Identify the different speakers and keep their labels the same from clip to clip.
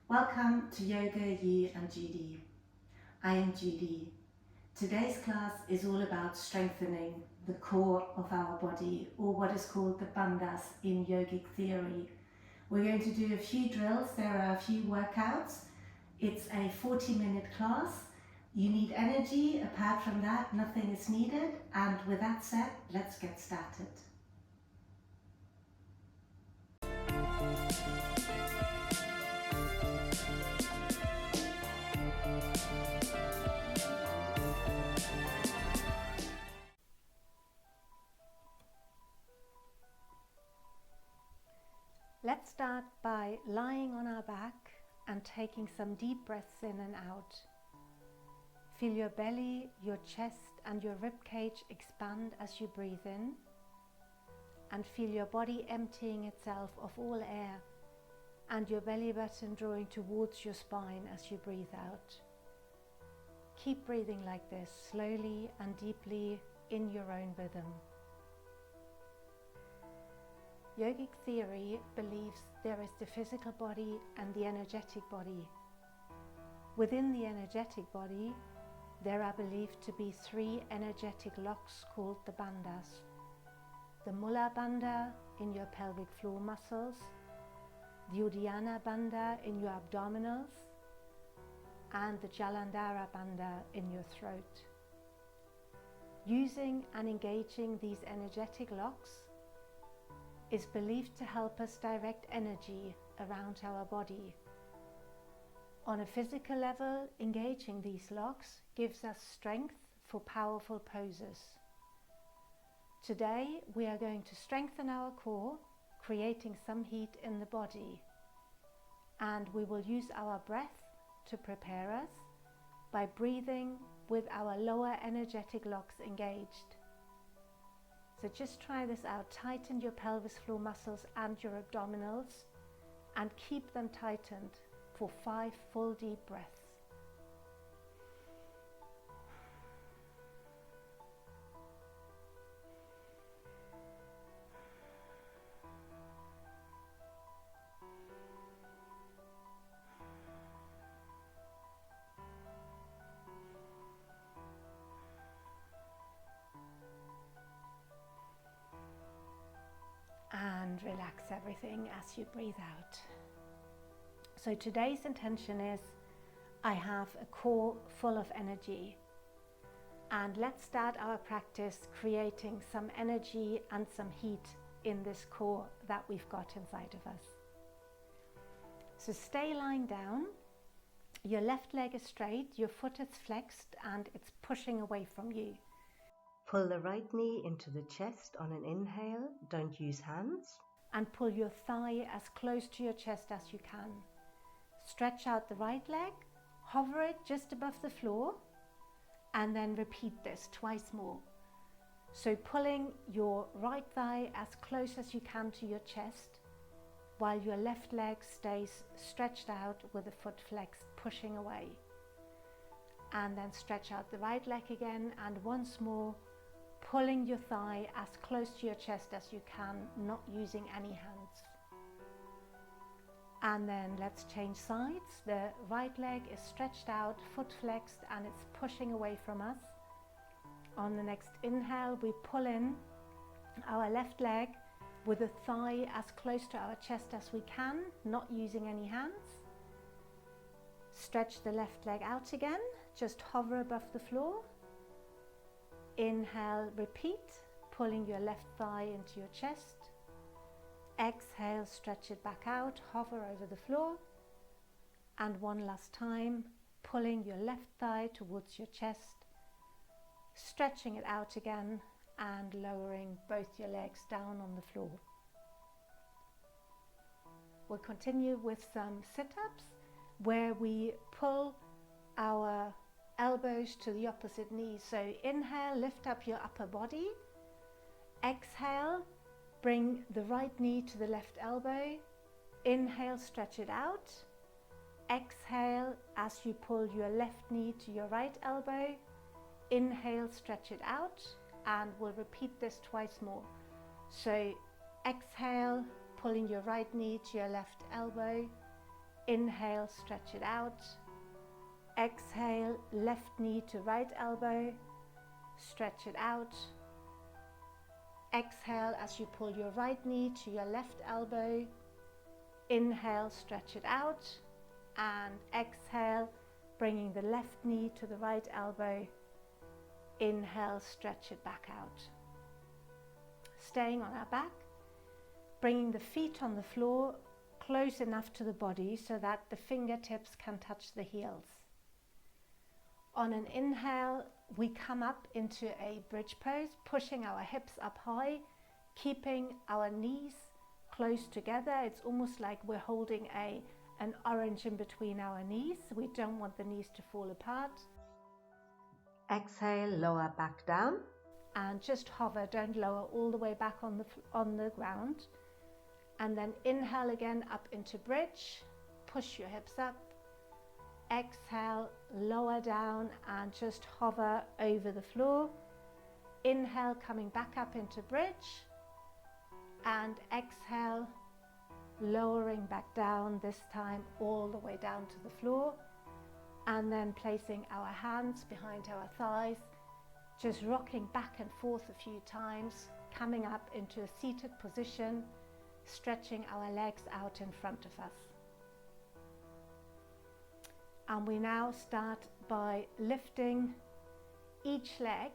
Speaker 1: Welcome to Yoga, You and Judy. I am Judy. Today's class is all about strengthening the core of our body, or what is called the Bandhas in yogic theory. We're going to do a few drills, there are a few workouts. It's a 40-minute class. You need energy, apart from that nothing is needed, and with that said, let's get started. Let's start by lying on our back and taking some deep breaths in and out. Feel your belly, your chest and your rib cage expand as you breathe in, and feel your body emptying itself of all air and your belly button drawing towards your spine as you breathe out. Keep breathing like this, slowly and deeply in your own rhythm. Yogic theory believes there is the physical body and the energetic body. Within the energetic body, there are believed to be 3 energetic locks called the Bandhas. The Mula Bandha in your pelvic floor muscles, the Uddiyana Bandha in your abdominals, and the Jalandhara Bandha in your throat. Using and engaging these energetic locks is believed to help us direct energy around our body. On a physical level, engaging these locks gives us strength for powerful poses. Today we are going to strengthen our core, creating some heat in the body, and we will use our breath to prepare us by breathing with our lower energetic locks engaged. So just try this out. Tighten your pelvis floor muscles and your abdominals and keep them tightened for 5 full deep breaths. And relax everything as you breathe out. So today's intention is, I have a core full of energy, and let's start our practice creating some energy and some heat in this core that we've got inside of us. So stay lying down, your left leg is straight, your foot is flexed and it's pushing away from you. Pull the right knee into the chest on an inhale, don't use hands. And pull your thigh as close to your chest as you can. Stretch out the right leg, hover it just above the floor, and then repeat this twice more. So pulling your right thigh as close as you can to your chest, while your left leg stays stretched out with the foot flexed, pushing away. And then stretch out the right leg again, and once more, pulling your thigh as close to your chest as you can, not using any hands. And then let's change sides. The right leg is stretched out, foot flexed, and it's pushing away from us. On the next inhale, we pull in our left leg with the thigh as close to our chest as we can, not using any hands. Stretch the left leg out again, just hover above the floor. Inhale, repeat, pulling your left thigh into your chest. Exhale, stretch it back out, hover over the floor. And one last time, pulling your left thigh towards your chest, stretching it out again and lowering both your legs down on the floor. We'll continue with some sit-ups where we pull our elbows to the opposite knee. So inhale, lift up your upper body. Exhale, bring the right knee to the left elbow. Inhale, stretch it out. Exhale, as you pull your left knee to your right elbow. Inhale, stretch it out, and we'll repeat this twice more. So exhale, pulling your right knee to your left elbow. Inhale, stretch it out. Exhale, left knee to right elbow, stretch it out. Exhale as you pull your right knee to your left elbow. Inhale, stretch it out. And exhale, bringing the left knee to the right elbow. Inhale, stretch it back out. Staying on our back, bringing the feet on the floor close enough to the body so that the fingertips can touch the heels. On an inhale, we come up into a bridge pose, pushing our hips up high, keeping our knees close together. It's almost like we're holding an orange in between our knees. We don't want the knees to fall apart. Exhale, lower back down. And just hover, don't lower all the way back on the ground. And then inhale again up into bridge, push your hips up. Exhale, lower down and just hover over the floor. Inhale, coming back up into bridge. And exhale, lowering back down, this time all the way down to the floor. And then placing our hands behind our thighs, just rocking back and forth a few times, coming up into a seated position, stretching our legs out in front of us. And we now start by lifting each leg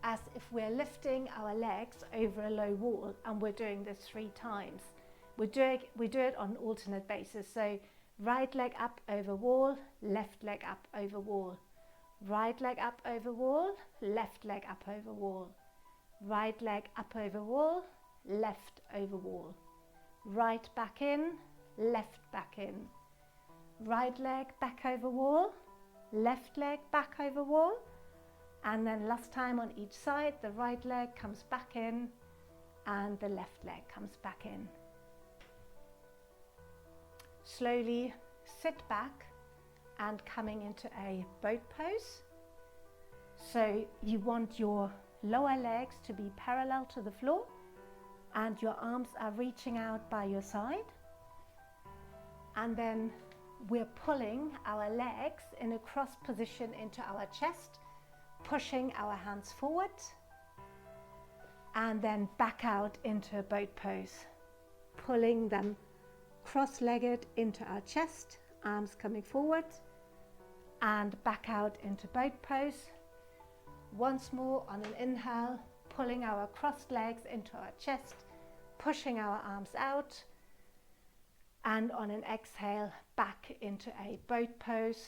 Speaker 1: as if we're lifting our legs over a low wall, and we're doing this 3 times. We do it on an alternate basis. So right leg up over wall, left leg up over wall. Right leg up over wall, left leg up over wall. Right leg up over wall, left over wall. Right back in, left back in. Right leg back over wall, left leg back over wall. And then last time on each side, the right leg comes back in and the left leg comes back in. Slowly sit back and coming into a boat pose. So you want your lower legs to be parallel to the floor and your arms are reaching out by your side. And then we're pulling our legs in a cross position into our chest, pushing our hands forward and then back out into a boat pose, pulling them cross-legged into our chest, arms coming forward and back out into boat pose. Once more on an inhale, pulling our crossed legs into our chest, pushing our arms out, and on an exhale back into a boat pose,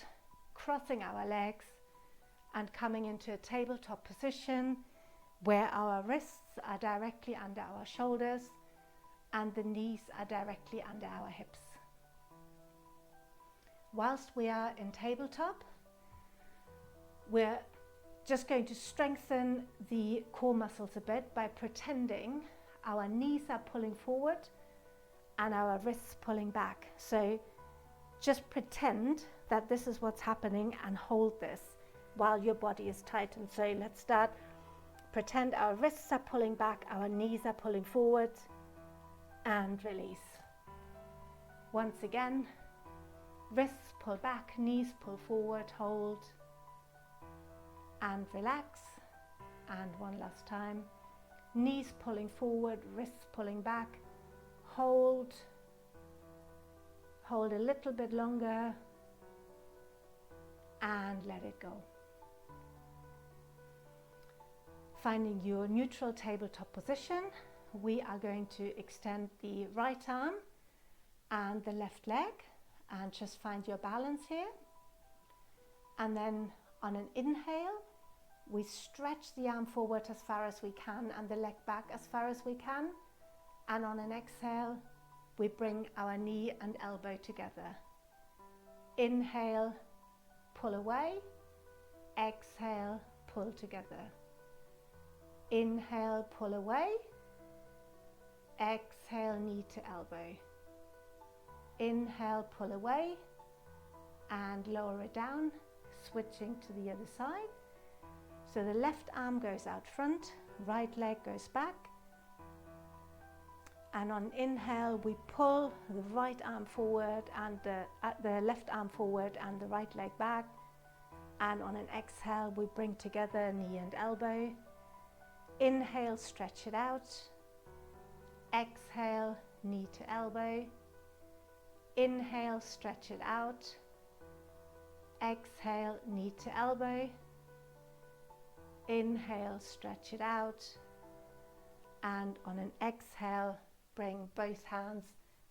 Speaker 1: crossing our legs and coming into a tabletop position where our wrists are directly under our shoulders and the knees are directly under our hips. Whilst we are in tabletop, we're just going to strengthen the core muscles a bit by pretending our knees are pulling forward and our wrists pulling back. So just pretend that this is what's happening and hold this while your body is tightened. So let's start. Pretend our wrists are pulling back, our knees are pulling forward, and release. Once again, wrists pull back, knees pull forward, hold, and relax. And one last time, knees pulling forward, wrists pulling back, hold a little bit longer, and let it go. Finding your neutral tabletop position, we are going to extend the right arm and the left leg and just find your balance here. And then on an inhale, we stretch the arm forward as far as we can and the leg back as far as we can. And on an exhale, we bring our knee and elbow together. Inhale, pull away. Exhale, pull together. Inhale, pull away. Exhale, knee to elbow. Inhale, pull away and lower it down, switching to the other side. So the left arm goes out front, right leg goes back. And on inhale, we pull the right arm forward and the left arm forward and the right leg back. And on an exhale, we bring together knee and elbow. Inhale, stretch it out. Exhale, knee to elbow. Inhale, stretch it out. Exhale, knee to elbow. Inhale, stretch it out. And on an exhale, bring both hands,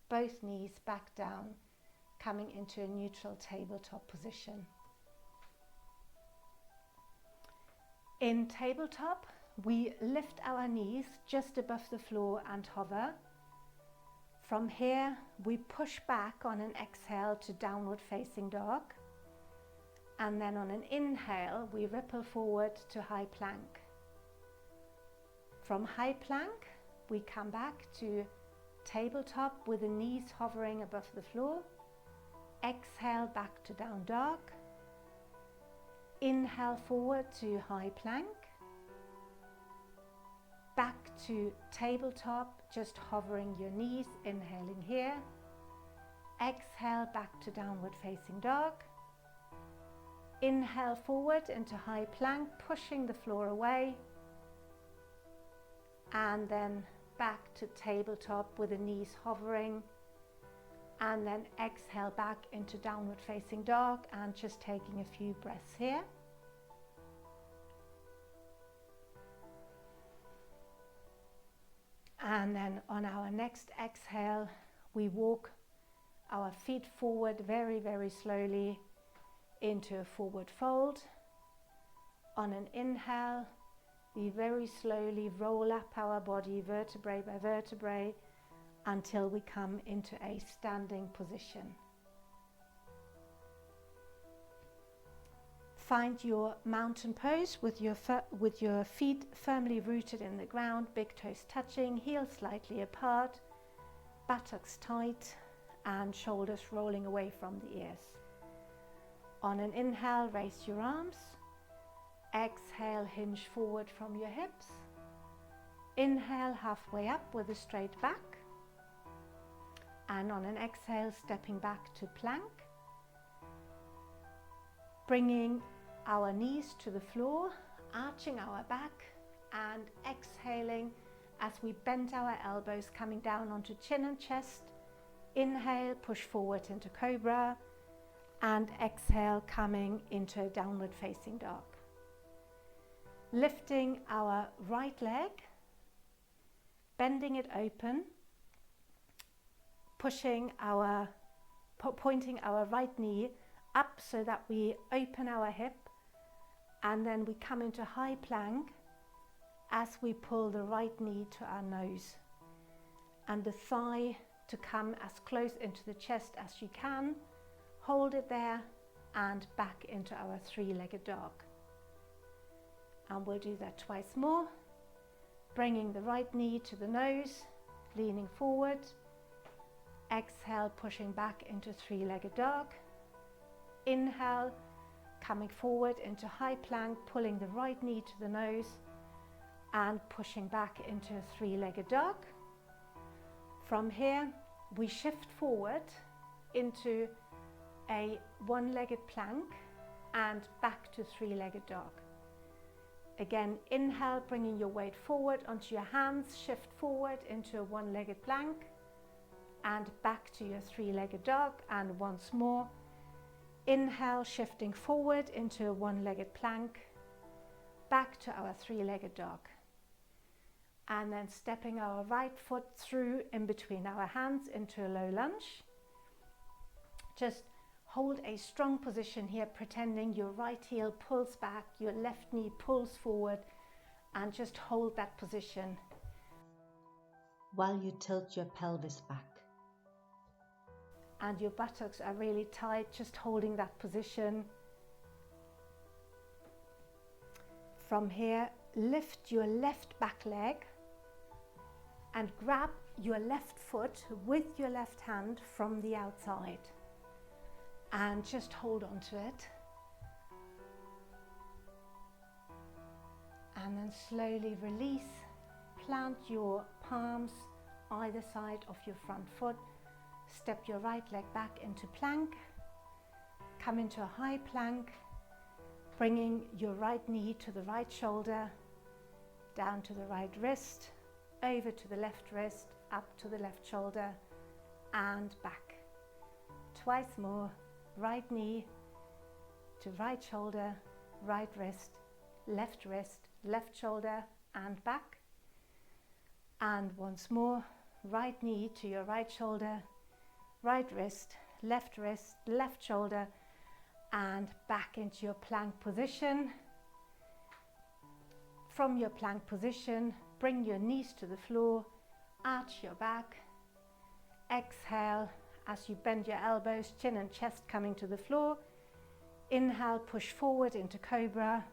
Speaker 1: both knees back down, coming into a neutral tabletop position. In tabletop, we lift our knees just above the floor and hover. From here, we push back on an exhale to downward facing dog. And then on an inhale, we ripple forward to high plank. From high plank, we come back to tabletop with the knees hovering above the floor. Exhale, back to down dog. Inhale forward to high plank. Back to tabletop, just hovering your knees, inhaling here. Exhale, back to downward facing dog. Inhale forward into high plank, pushing the floor away. And then back to tabletop with the knees hovering. And then exhale back into downward facing dog and just taking a few breaths here. And then on our next exhale, we walk our feet forward very, very slowly into a forward fold. On an inhale, we very slowly roll up our body vertebrae by vertebrae until we come into a standing position. Find your mountain pose with your feet firmly rooted in the ground, big toes touching, heels slightly apart, buttocks tight, and shoulders rolling away from the ears. On an inhale, raise your arms. Exhale, hinge forward from your hips. Inhale, halfway up with a straight back. And on an exhale, stepping back to plank. Bringing our knees to the floor, arching our back, and exhaling as we bend our elbows, coming down onto chin and chest. Inhale, push forward into cobra, and exhale, coming into a downward facing dog. Lifting our right leg, bending it open, pointing our right knee up so that we open our hip, and then we come into high plank as we pull the right knee to our nose and the thigh to come as close into the chest as you can. Hold it there and back into our three-legged dog. And we'll do that twice more, bringing the right knee to the nose, leaning forward. Exhale, pushing back into three-legged dog. Inhale, coming forward into high plank, pulling the right knee to the nose and pushing back into a three-legged dog. From here, we shift forward into a one-legged plank and back to three-legged dog. Again, inhale, bringing your weight forward onto your hands, shift forward into a one-legged plank and back to your three-legged dog. And once more, inhale, shifting forward into a one-legged plank, back to our three-legged dog. And then stepping our right foot through in between our hands into a low lunge. Just hold a strong position here, pretending your right heel pulls back, your left knee pulls forward, and just hold that position while you tilt your pelvis back. And your buttocks are really tight, just holding that position. From here, lift your left back leg and grab your left foot with your left hand from the outside. And just hold on to it. And then slowly release. Plant your palms either side of your front foot. Step your right leg back into plank. Come into a high plank, bringing your right knee to the right shoulder, down to the right wrist, over to the left wrist, up to the left shoulder, and back. Twice more. Right knee to right shoulder, right wrist, left shoulder, and back. And once more, right knee to your right shoulder, right wrist, left shoulder, and back into your plank position. From your plank position, bring your knees to the floor, arch your back. Exhale as you bend your elbows, chin and chest coming to the floor. Inhale, push forward into cobra.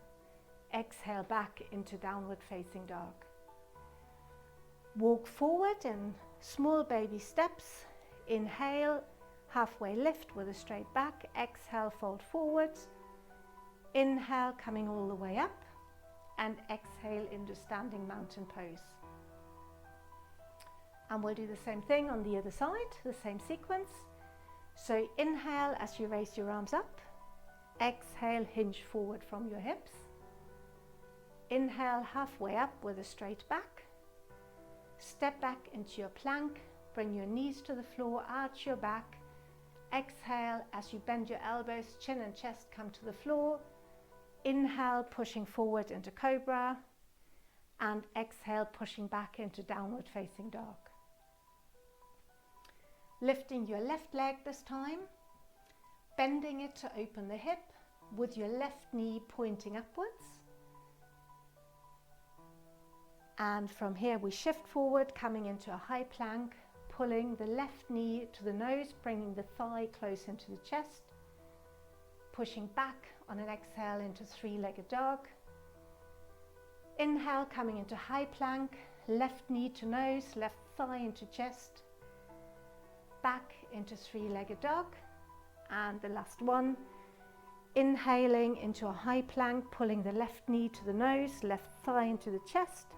Speaker 1: Exhale, back into downward facing dog. Walk forward in small baby steps. Inhale, halfway lift with a straight back. Exhale, fold forwards. Inhale, coming all the way up. And exhale into standing mountain pose. And we'll do the same thing on the other side, the same sequence. So inhale as you raise your arms up. Exhale, hinge forward from your hips. Inhale, halfway up with a straight back. Step back into your plank. Bring your knees to the floor, arch your back. Exhale as you bend your elbows, chin and chest come to the floor. Inhale, pushing forward into cobra. And exhale, pushing back into downward facing dog. Lifting your left leg this time. Bending it to open the hip with your left knee pointing upwards. And from here we shift forward, coming into a high plank, pulling the left knee to the nose, bringing the thigh close into the chest. Pushing back on an exhale into three-legged dog. Inhale, coming into high plank, left knee to nose, left thigh into chest. Back into three-legged dog. And the last one, inhaling into a high plank, pulling the left knee to the nose, left thigh into the chest,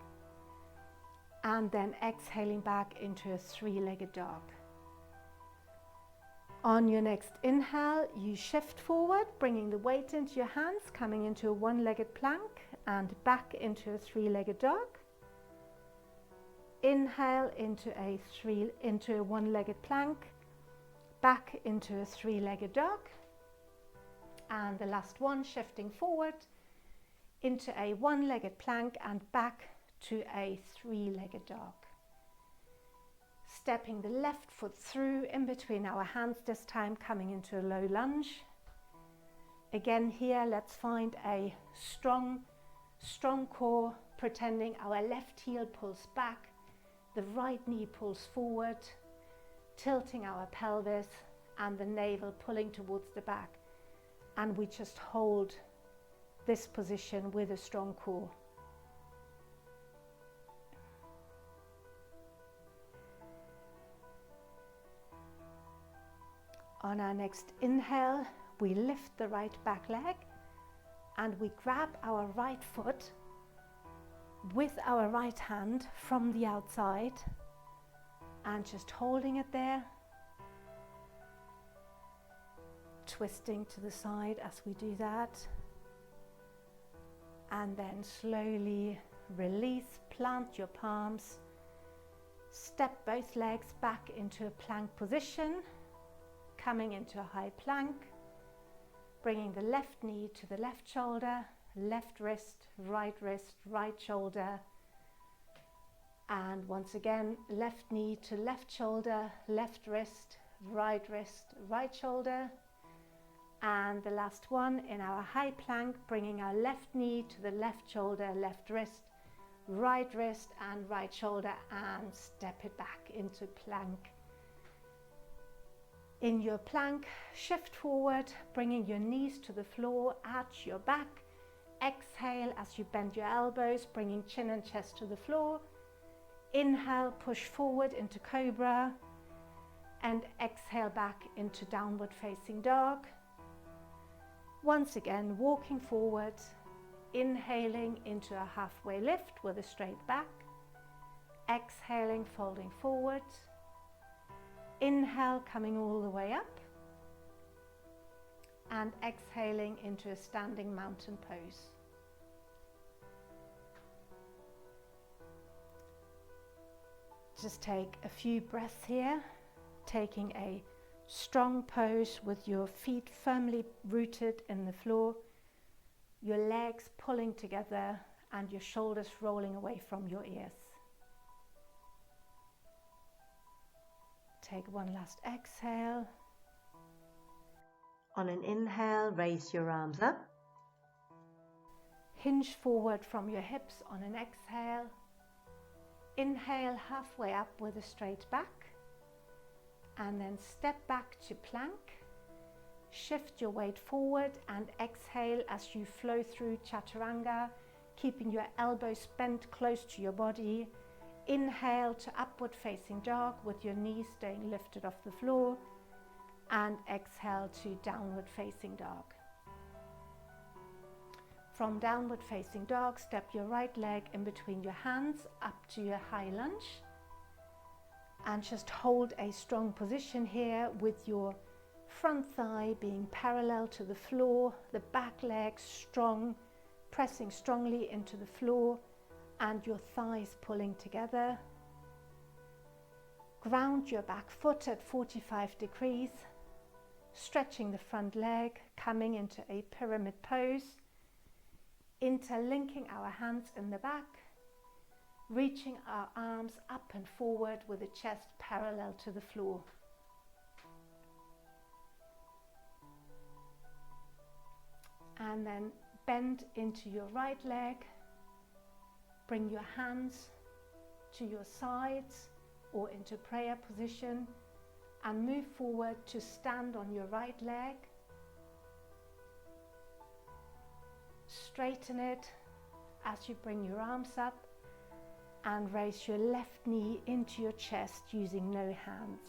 Speaker 1: and then exhaling back into a three-legged dog. On your next inhale, you shift forward, bringing the weight into your hands, coming into a one-legged plank and back into a three-legged dog. Inhale into a one-legged plank, back into a three-legged dog. And the last one, shifting forward into a one-legged plank and back to a three-legged dog. Stepping the left foot through in between our hands, this time coming into a low lunge. Again here, let's find a strong core, pretending our left heel pulls back, the right knee pulls forward, tilting our pelvis and the navel pulling towards the back. And we just hold this position with a strong core. On our next inhale, we lift the right back leg and we grab our right foot with our right hand from the outside and just holding it there, twisting to the side as we do that, and then slowly release, plant your palms, step both legs back into a plank position, coming into a high plank, bringing the left knee to the left shoulder, left wrist, right shoulder, and once again, left knee to left shoulder, left wrist, right shoulder. And the last one in our high plank, bringing our left knee to the left shoulder, left wrist, and right shoulder, and step it back into plank. In your plank, shift forward, bringing your knees to the floor, arch your back. Exhale as you bend your elbows, bringing chin and chest to the floor. Inhale, push forward into cobra, and exhale back into downward facing dog. Once again, walking forward, inhaling into a halfway lift with a straight back. Exhaling, folding forward. Inhale, coming all the way up. And exhaling into a standing mountain pose. Just take a few breaths here, taking a strong pose with your feet firmly rooted in the floor, your legs pulling together and your shoulders rolling away from your ears. Take one last exhale. On an inhale, raise your arms up. Hinge forward from your hips on an exhale. Inhale halfway up with a straight back. And then step back to plank. Shift your weight forward and exhale as you flow through chaturanga, keeping your elbows bent close to your body. Inhale to upward facing dog with your knees staying lifted off the floor. And exhale to downward facing dog. From downward facing dog, step your right leg in between your hands up to your high lunge. And just hold a strong position here with your front thigh being parallel to the floor, the back leg strong, pressing strongly into the floor, and your thighs pulling together. Ground your back foot at 45 degrees, stretching the front leg, coming into a pyramid pose, interlinking our hands in the back, reaching our arms up and forward with the chest parallel to the floor. And then bend into your right leg, bring your hands to your sides or into prayer position, and move forward to stand on your right leg. Straighten it as you bring your arms up and raise your left knee into your chest using no hands.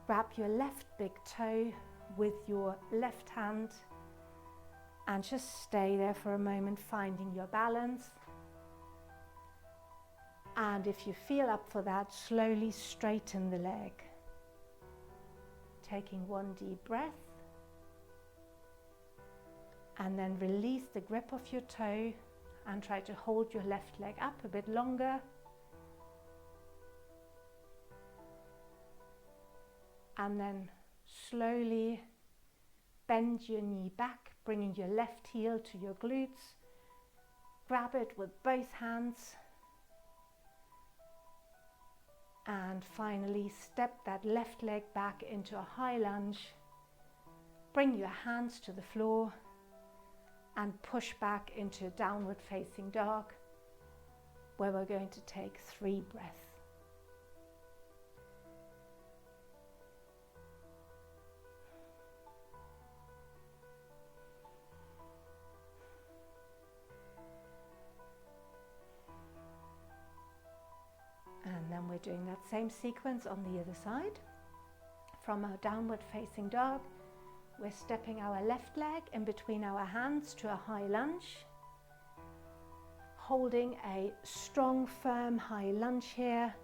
Speaker 1: Grab your left big toe with your left hand and just stay there for a moment, finding your balance. And if you feel up for that, slowly straighten the leg. Taking one deep breath. And then release the grip of your toe and try to hold your left leg up a bit longer. And then slowly bend your knee back, bringing your left heel to your glutes. Grab it with both hands. And finally step that left leg back into a high lunge. Bring your hands to the floor and push back into downward facing dog, where we're going to take 3 breaths. And then we're doing that same sequence on the other side. From our downward facing dog, we're stepping our left leg in between our hands to a high lunge. Holding a strong, firm high lunge here.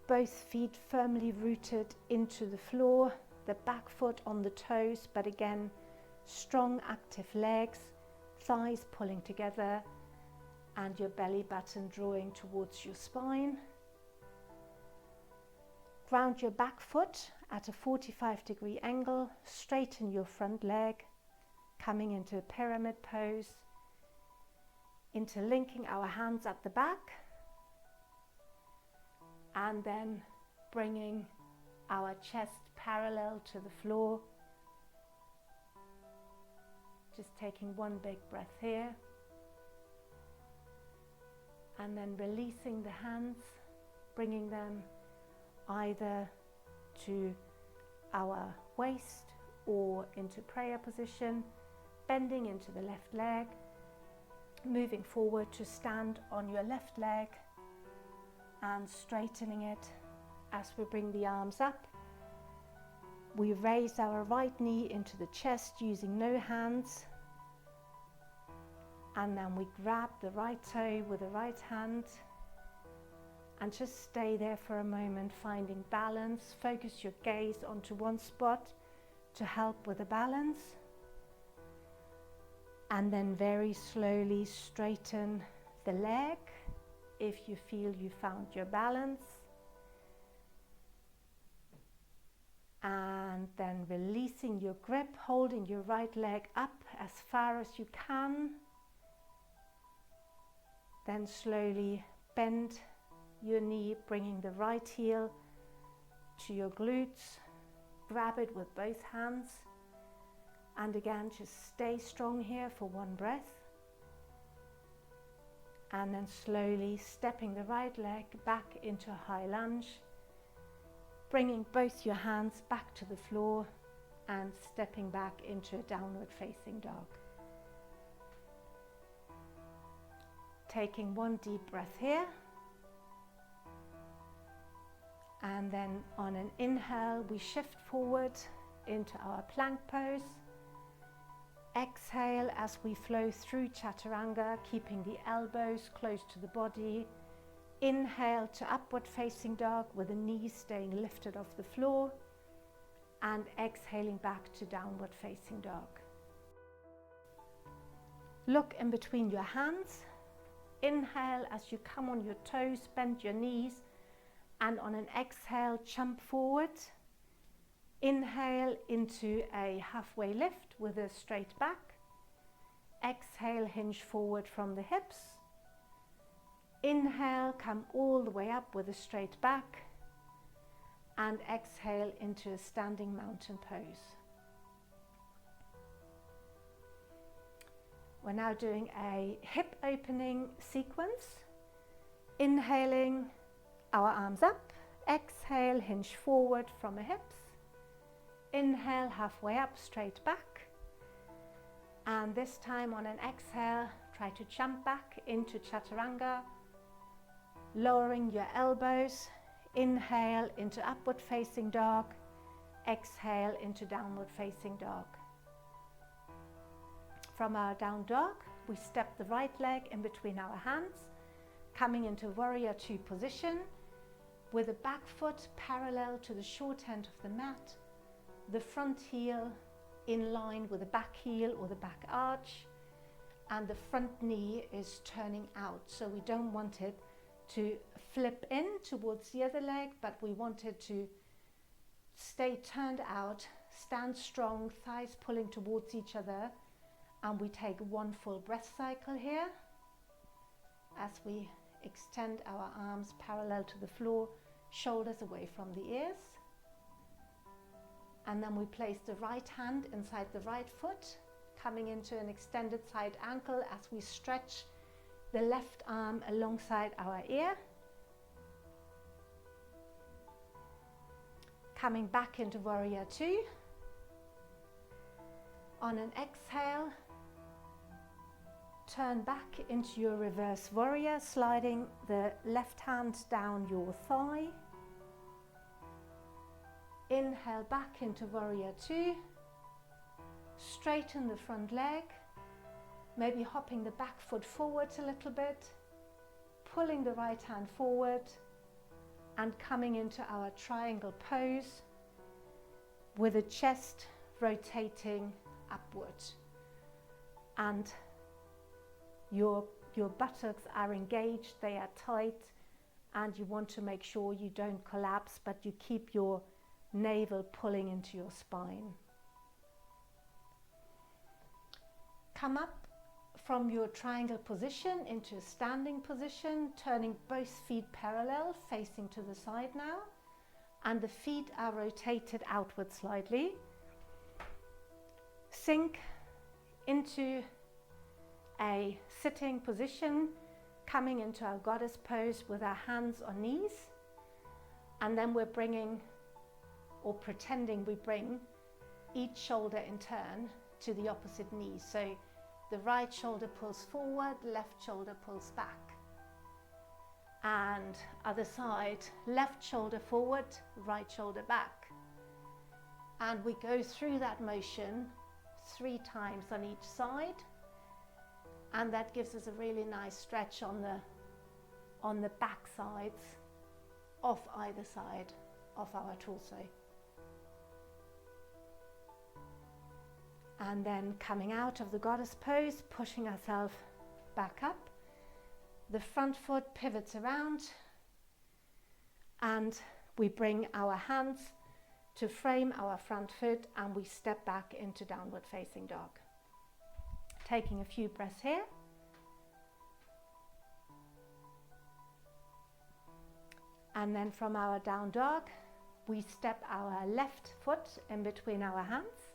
Speaker 1: Both feet firmly rooted into the floor, the back foot on the toes, but again, strong active legs, thighs pulling together, and your belly button drawing towards your spine. Ground your back foot at a 45-degree angle, straighten your front leg, coming into a pyramid pose, interlinking our hands at the back, and then bringing our chest parallel to the floor. Just taking one big breath here, and then releasing the hands, bringing them either to our waist or into prayer position, bending into the left leg, moving forward to stand on your left leg and straightening it as we bring the arms up. We raise our right knee into the chest using no hands, And then we grab the right toe with the right hand and just stay there for a moment, finding balance. Focus your gaze onto one spot to help with the balance. And then very slowly straighten the leg if you feel you found your balance. And then releasing your grip, holding your right leg up as far as you can. Then slowly bend your knee, bringing the right heel to your glutes. Grab it with both hands. And again, just stay strong here for one breath. And then slowly stepping the right leg back into a high lunge. Bringing both your hands back to the floor and stepping back into a downward facing dog. Taking one deep breath here. And then on an inhale, we shift forward into our plank pose. Exhale as we flow through chaturanga, keeping the elbows close to the body. Inhale to upward facing dog with the knees staying lifted off the floor. And exhaling back to downward facing dog. Look in between your hands. Inhale as you come on your toes, bend your knees, and on an exhale, jump forward. Inhale into a halfway lift with a straight back. Exhale, hinge forward from the hips. Inhale, come all the way up with a straight back. And exhale into a standing mountain pose. We're now doing a hip opening sequence. Inhaling, our arms up. Exhale, hinge forward from the hips. Inhale, halfway up, straight back. And this time on an exhale, try to jump back into chaturanga. Lowering your elbows. Inhale into upward facing dog. Exhale into downward facing dog. From our down dog, we step the right leg in between our hands, coming into warrior two position with the back foot parallel to the short end of the mat, the front heel in line with the back heel or the back arch, and the front knee is turning out. So we don't want it to flip in towards the other leg, but we want it to stay turned out, stand strong, thighs pulling towards each other. And we take one full breath cycle here as we extend our arms parallel to the floor, shoulders away from the ears. And then we place the right hand inside the right foot, coming into an extended side ankle as we stretch the left arm alongside our ear. Coming back into warrior two. On an exhale, turn back into your reverse warrior, sliding the left hand down your thigh. Inhale back into warrior two. Straighten the front leg, maybe hopping the back foot forwards a little bit, pulling the right hand forward and coming into our triangle pose with the chest rotating upward. And your buttocks are engaged, they are tight, and you want to make sure you don't collapse, but you keep your navel pulling into your spine. Come up from your triangle position into a standing position, turning both feet parallel, facing to the side now, and the feet are rotated outward slightly. Sink into a sitting position, coming into our goddess pose with our hands on knees, and then we're bringing, or pretending we bring, each shoulder in turn to the opposite knee. So the right shoulder pulls forward, left shoulder pulls back. And other side, left shoulder forward, right shoulder back. And we go through that motion 3 times on each side. And that gives us a really nice stretch on the back sides of either side of our torso. And then coming out of the goddess pose, pushing ourselves back up. The front foot pivots around and we bring our hands to frame our front foot and we step back into downward facing dog. Taking a few breaths here. And then from our down dog, we step our left foot in between our hands,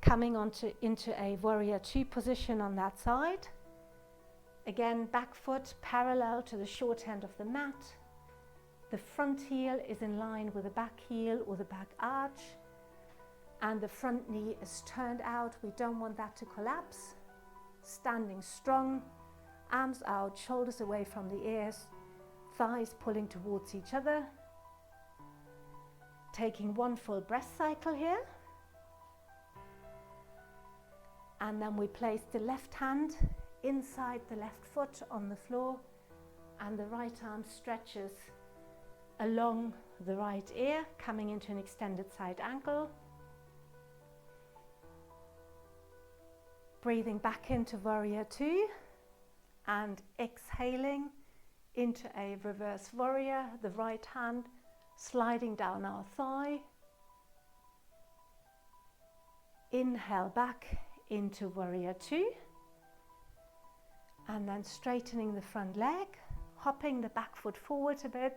Speaker 1: coming into a warrior 2 position on that side. Again, back foot parallel to the short end of the mat. The front heel is in line with the back heel or the back arch, and the front knee is turned out. We don't want that to collapse. Standing strong, arms out, shoulders away from the ears, thighs pulling towards each other. Taking one full breath cycle here. And then we place the left hand inside the left foot on the floor, and the right arm stretches along the right ear, coming into an extended side ankle. Breathing back into warrior 2 and exhaling into a reverse warrior, the right hand sliding down our thigh. Inhale back into warrior 2 and then straightening the front leg, hopping the back foot forward a bit,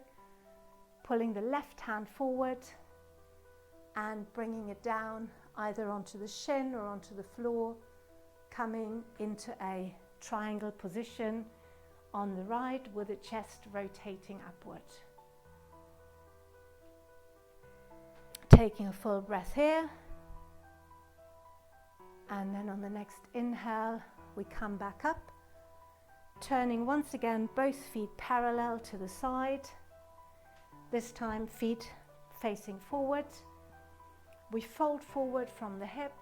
Speaker 1: pulling the left hand forward and bringing it down either onto the shin or onto the floor, coming into a triangle position on the right with the chest rotating upward. Taking a full breath here, and then on the next inhale we come back up, turning once again both feet parallel to the side, this time feet facing forward. We fold forward from the hip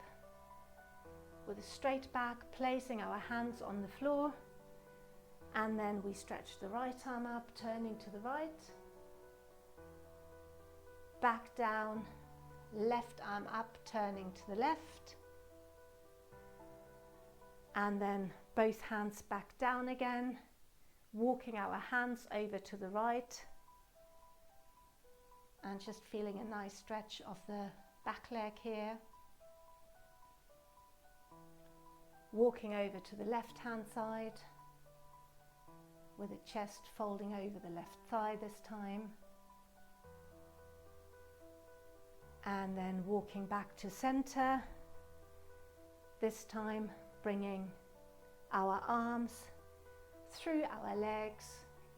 Speaker 1: with a straight back, placing our hands on the floor, and then we stretch the right arm up, turning to the right, back down, left arm up, turning to the left, and then both hands back down again, walking our hands over to the right, and just feeling a nice stretch of the back leg here. Walking over to the left hand side with the chest folding over the left thigh this time. And then walking back to center, this time bringing our arms through our legs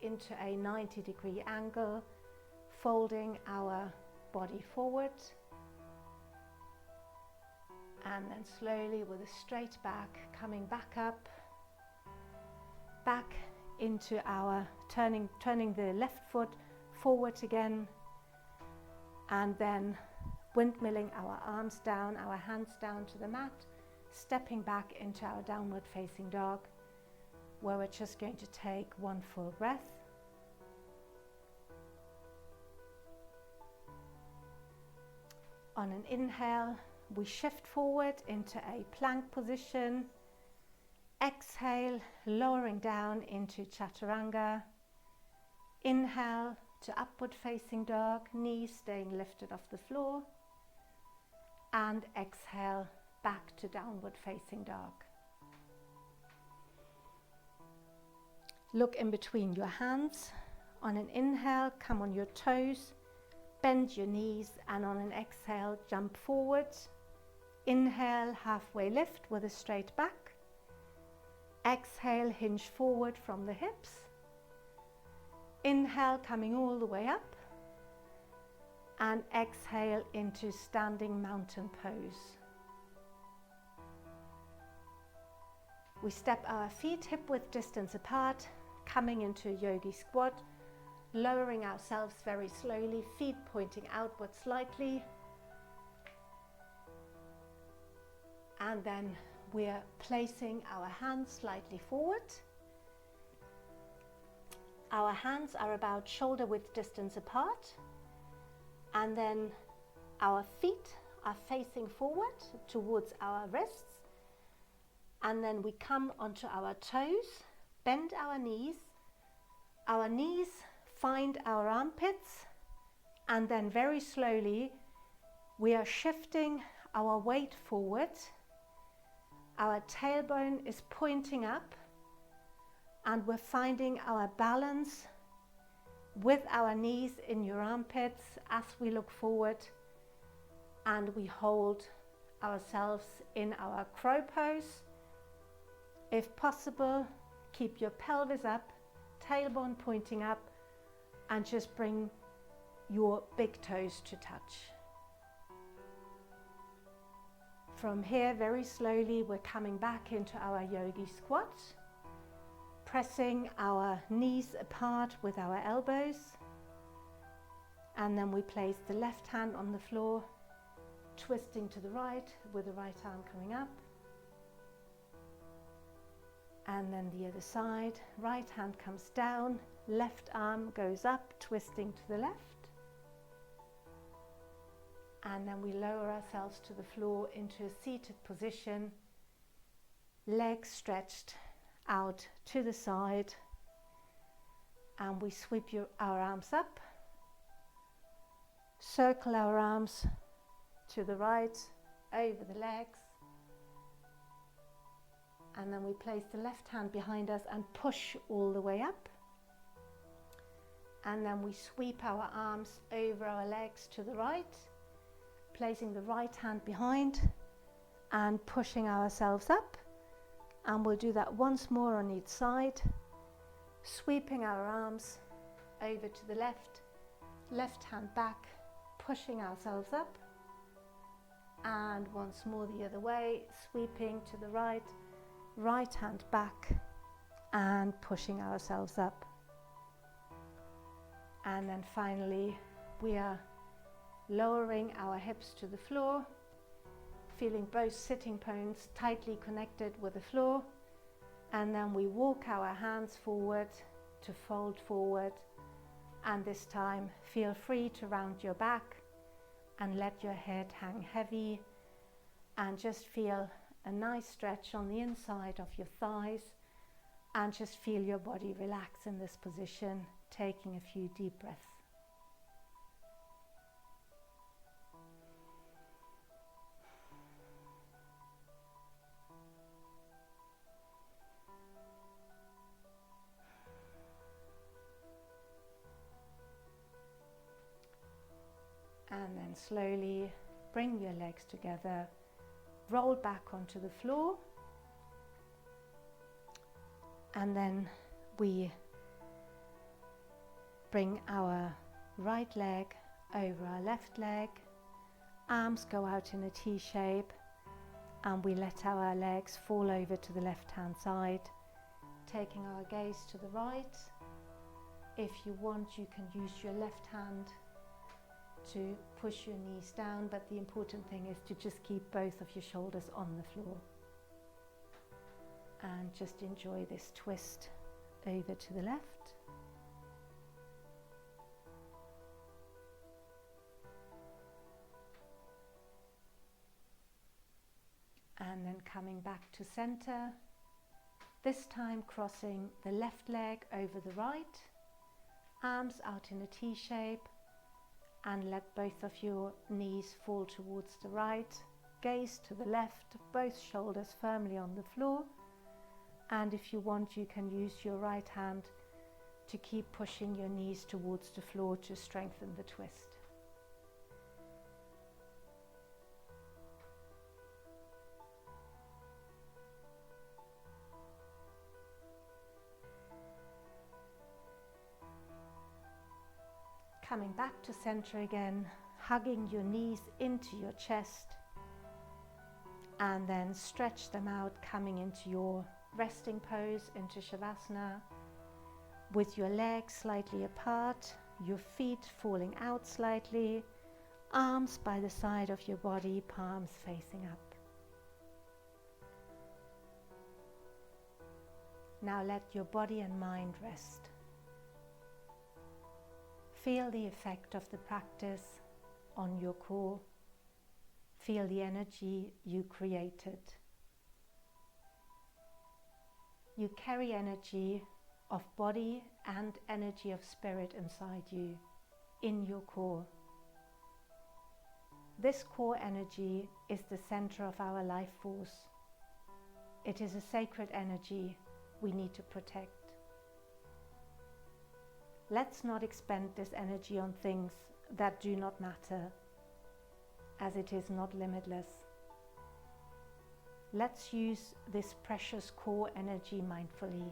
Speaker 1: into a 90-degree angle, folding our body forward, and then slowly with a straight back, coming back up, back into our turning the left foot forward again, and then windmilling our arms down, our hands down to the mat, stepping back into our downward facing dog, where we're just going to take one full breath. On an inhale, we shift forward into a plank position. Exhale, lowering down into chaturanga. Inhale to upward facing dog, knees staying lifted off the floor. And exhale, back to downward facing dog. Look in between your hands. On an inhale, come on your toes, bend your knees, and on an exhale, jump forward. Inhale, halfway lift with a straight back. Exhale, hinge forward from the hips. Inhale, coming all the way up. And exhale into standing mountain pose. We step our feet hip width distance apart, coming into a yogi squat, lowering ourselves very slowly, feet pointing outward slightly. And then we're placing our hands slightly forward. Our hands are about shoulder width distance apart, and then our feet are facing forward towards our wrists, and then we come onto our toes, bend our knees find our armpits, and then very slowly we are shifting our weight forward. Our tailbone is pointing up, and we're finding our balance with our knees in your armpits as we look forward, and we hold ourselves in our crow pose. If possible, keep your pelvis up, tailbone pointing up, and just bring your big toes to touch. From here, very slowly, we're coming back into our yogi squat, pressing our knees apart with our elbows, and then we place the left hand on the floor, twisting to the right with the right arm coming up, and then the other side, right hand comes down, left arm goes up, twisting to the left, and then we lower ourselves to the floor into a seated position, legs stretched out to the side, and we sweep our arms up, circle our arms to the right over the legs, and then we place the left hand behind us and push all the way up, and then we sweep our arms over our legs to the right, placing the right hand behind and pushing ourselves up. And we'll do that once more on each side, sweeping our arms over to the left, left hand back, pushing ourselves up, and once more the other way, sweeping to the right, right hand back, and pushing ourselves up. And then finally, we are lowering our hips to the floor, feeling both sitting bones tightly connected with the floor, and then we walk our hands forward to fold forward, and this time feel free to round your back and let your head hang heavy, and just feel a nice stretch on the inside of your thighs, and just feel your body relax in this position, taking a few deep breaths. And then slowly bring your legs together, roll back onto the floor, and then we bring our right leg over our left leg, arms go out in a T shape, and we let our legs fall over to the left hand side, taking our gaze to the right. If you want, you can use your left hand to push your knees down, but the important thing is to just keep both of your shoulders on the floor, and just enjoy this twist over to the left, and then coming back to center, this time crossing the left leg over the right, arms out in a T shape, and let both of your knees fall towards the right, gaze to the left, both shoulders firmly on the floor, and if you want, you can use your right hand to keep pushing your knees towards the floor to strengthen the twist. Coming back to center again, hugging your knees into your chest, and then stretch them out, coming into your resting pose, into Shavasana, with your legs slightly apart, your feet falling out slightly, arms by the side of your body, palms facing up. Now let your body and mind rest. Feel the effect of the practice on your core. Feel the energy you created. You carry energy of body and energy of spirit inside you, in your core. This core energy is the center of our life force. It is a sacred energy we need to protect. Let's not expend this energy on things that do not matter, as it is not limitless. Let's use this precious core energy mindfully.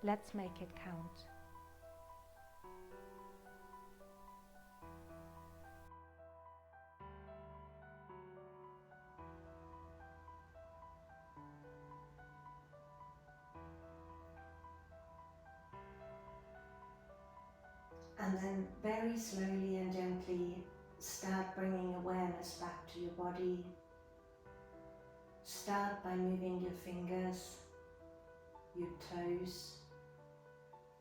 Speaker 1: Let's make it count. And then very slowly and gently start bringing awareness back to your body. Start by moving your fingers, your toes,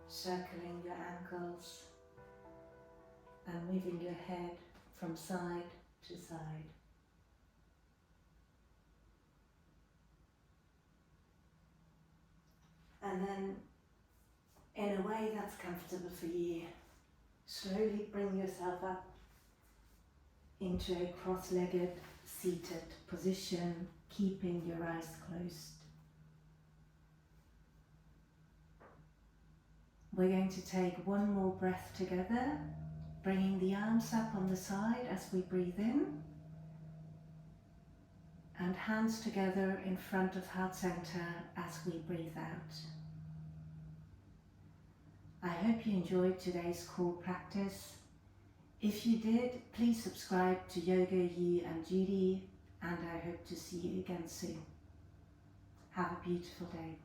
Speaker 1: circling your ankles, and moving your head from side to side. And then, in a way that's comfortable for you, slowly bring yourself up into a cross-legged seated position, keeping your eyes closed. We're going to take one more breath together, bringing the arms up on the side as we breathe in, and hands together in front of heart center as we breathe out. I hope you enjoyed today's core practice. If you did, please subscribe to Yoga, You and Judy, and I hope to see you again soon. Have a beautiful day.